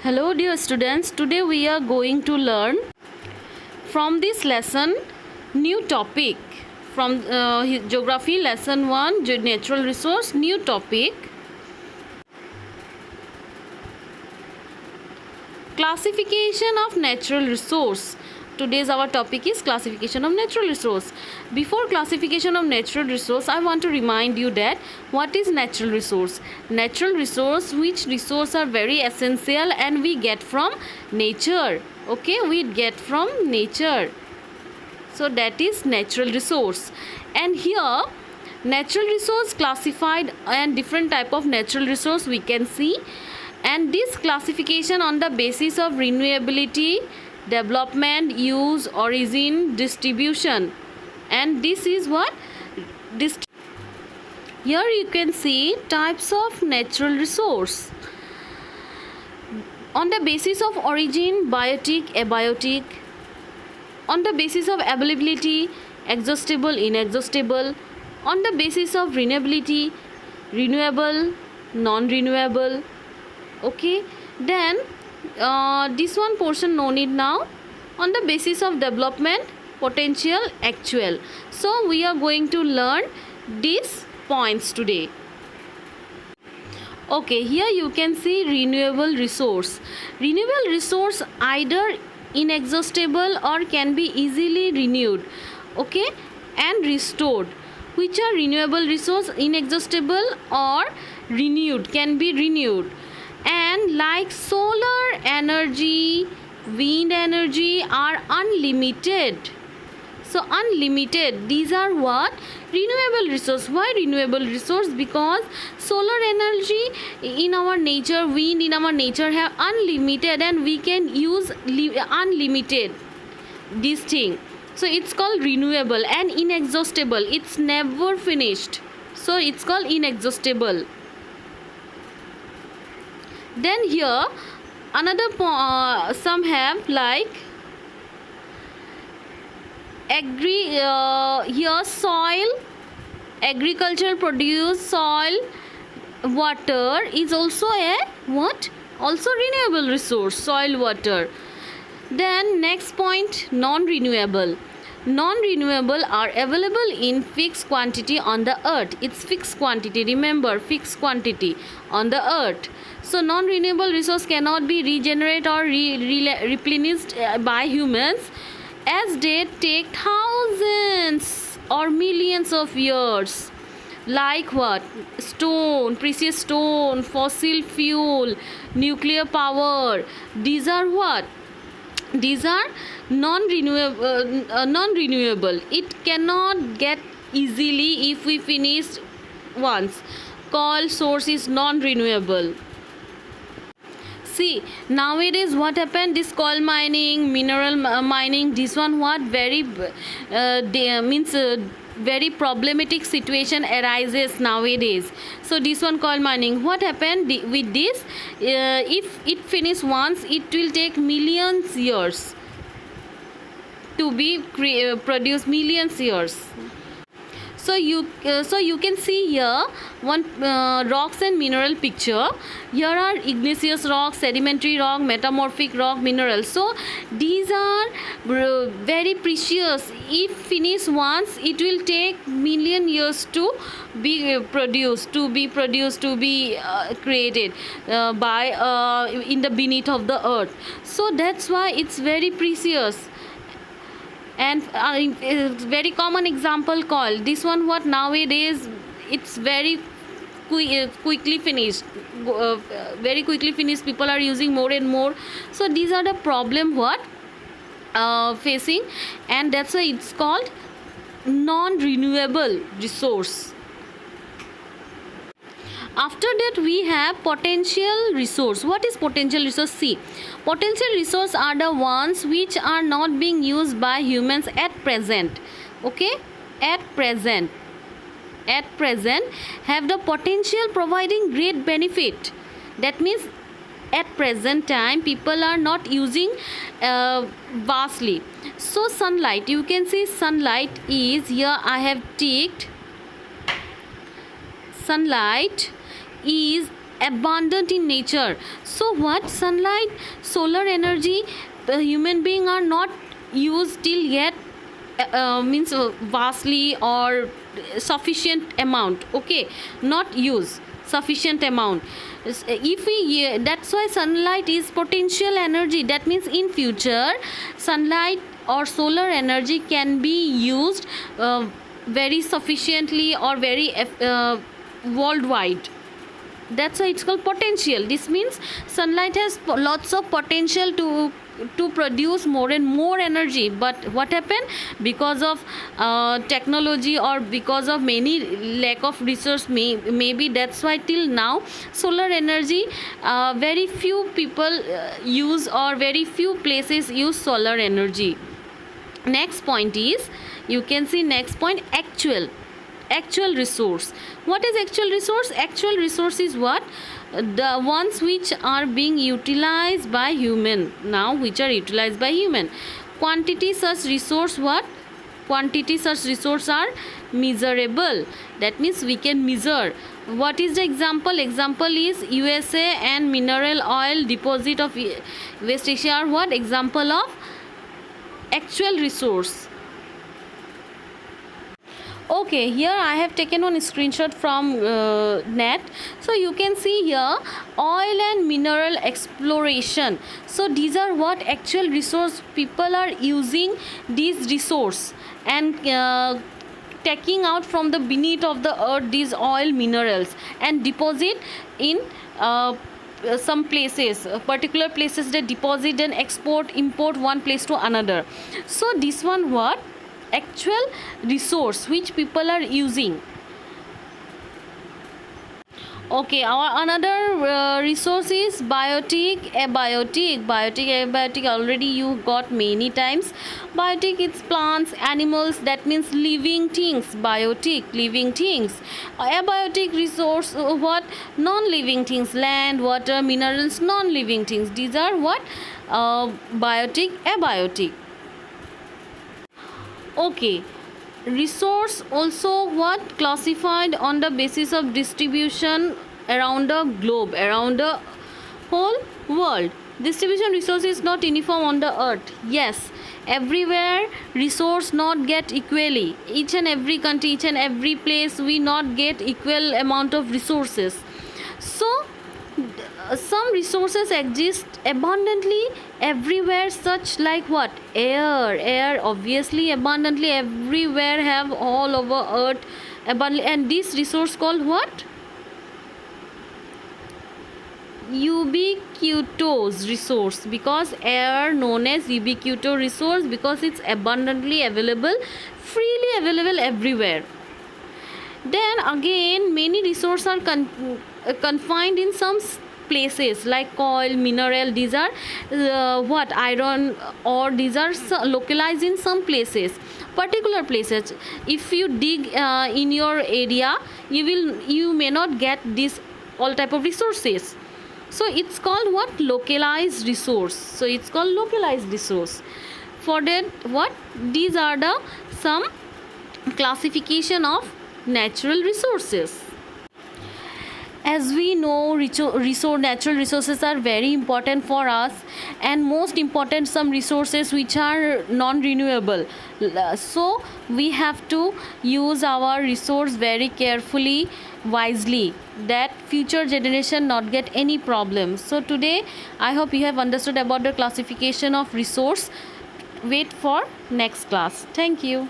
Hello dear students, today we are going to learn from this lesson new topic from geography lesson 1 natural resource new topic classification of natural resource. Today's our topic is classification of natural resource. Before classification of natural resource, I want to remind you that what is natural resource. Natural resource, which resource are very essential and we get from nature. Okay, we get from nature. So that is natural resource. And here natural resource classified and different type of natural resource we can see, and this classification on the basis of renewability, development, use, origin, distribution. And this is what here you can see types of natural resource on the basis of origin, biotic, abiotic, on the basis of availability, exhaustible, inexhaustible, on the basis of renewability, renewable, non-renewable. Okay, then this one portion no need now. On the basis of development, potential, actual. So we are going to learn these points today. Okay, here you can see renewable resource. Renewable resource either inexhaustible or can be easily renewed, okay, and restored. Which are renewable resource? Inexhaustible or renewed, can be renewed. And like solar energy, wind energy are unlimited. So unlimited, these are what? Renewable resource. Why renewable resource? Because solar energy in our nature, wind in our nature have unlimited, and we can use unlimited this thing. So it's called renewable. And inexhaustible, it's never finished, so it's called inexhaustible. Then here another some have like here soil, agricultural produce, soil, water is also a what? Also renewable resource, soil, water. Then next point, non-renewable. Non-renewable are available in fixed quantity on the earth. It's fixed quantity, remember, fixed quantity on the earth. So non-renewable resource cannot be regenerated or replenished by humans, as they take thousands or millions of years. Like what? Stone, precious stone, fossil fuel, nuclear power. These are what? These are non-renewable. It cannot get easily if we finish once. Coal source is non-renewable. See, nowadays what happened? This coal mining, mineral mining, this one what? Very very problematic situation arises nowadays. So this one coal mining, what happened with this? If it finish once, it will take millions years to be produced, millions years. So you can see here one rocks and mineral picture. Here are igneous rock, sedimentary rock, metamorphic rock, minerals. So these are very precious. If finished once, it will take million years to be produced, to be created by in the beneath of the earth. So that's why it's very precious. And very common example called this one what? Nowadays it's very quickly finished, very quickly finished. People are using more and more. So these are the problem what facing, and that's why it's called non-renewable resource. After that we have potential resource. What is potential resource? See, potential resource are the ones which are not being used by humans at present. Okay, at present have the potential providing great benefit. That means at present time people are not using vastly. So sunlight, you can see sunlight is here. I have ticked sunlight is abundant in nature. So what? Sunlight, solar energy, the human being are not used till yet, means vastly or sufficient amount. Okay, not use sufficient amount. If we, that's why sunlight is potential energy. That means in future sunlight or solar energy can be used very sufficiently or very worldwide. That's why it's called potential. This means sunlight has lots of potential to produce more and more energy, but what happened? Because of technology or because of many lack of resource, maybe that's why till now solar energy very few people use, or very few places use solar energy. Next point is, you can see next point, actual resource. What is actual resource? Actual resource is what? The ones which are being utilized by human now, which are utilized by human. Quantity such resource, what? Quantity such resource are measurable. That means we can measure. What is the example? Example is USA and mineral oil deposit of West Asia are what? Example of actual resource. Okay, here I have taken one screenshot from net. So you can see here oil and mineral exploration. So these are what? Actual resource. People are using these resource and taking out from the beneath of the earth these oil minerals and deposit in some places, particular places they deposit and export, import one place to another. So this one what? Actual resource which people are using. Okay, our another resource is biotic, abiotic. Biotic, abiotic already you got many times. Biotic, it's plants, animals, that means living things. Biotic, living things. Abiotic resource, what? Non-living things, land, water, minerals, non-living things. These are what? Biotic, abiotic. Okay, resource also what? Classified on the basis of distribution around the globe, around the whole world. Distribution resource is not uniform on the earth. Yes, everywhere resource not get equally. Each and every country, each and every place we not get equal amount of resources. So some resources exist abundantly everywhere, such like what? Air obviously abundantly everywhere, have all over earth abundantly. And this resource called what? Ubiquitous resource, because air known as ubiquitous resource because it's abundantly available, freely available everywhere. Then again many resources are confined in some places like coal, mineral. These are what? Iron ore. These are localized in some places, particular places. If you dig in your area, you may not get this all type of resources. So it's called what? Localized resource. So it's called localized resource. For that what? These are the some classification of natural resources. As we know, natural resources are very important for us, and most important some resources which are non-renewable. So we have to use our resource very carefully, wisely, that future generation not get any problems. So today I hope you have understood about the classification of resource. Wait for next class. Thank you.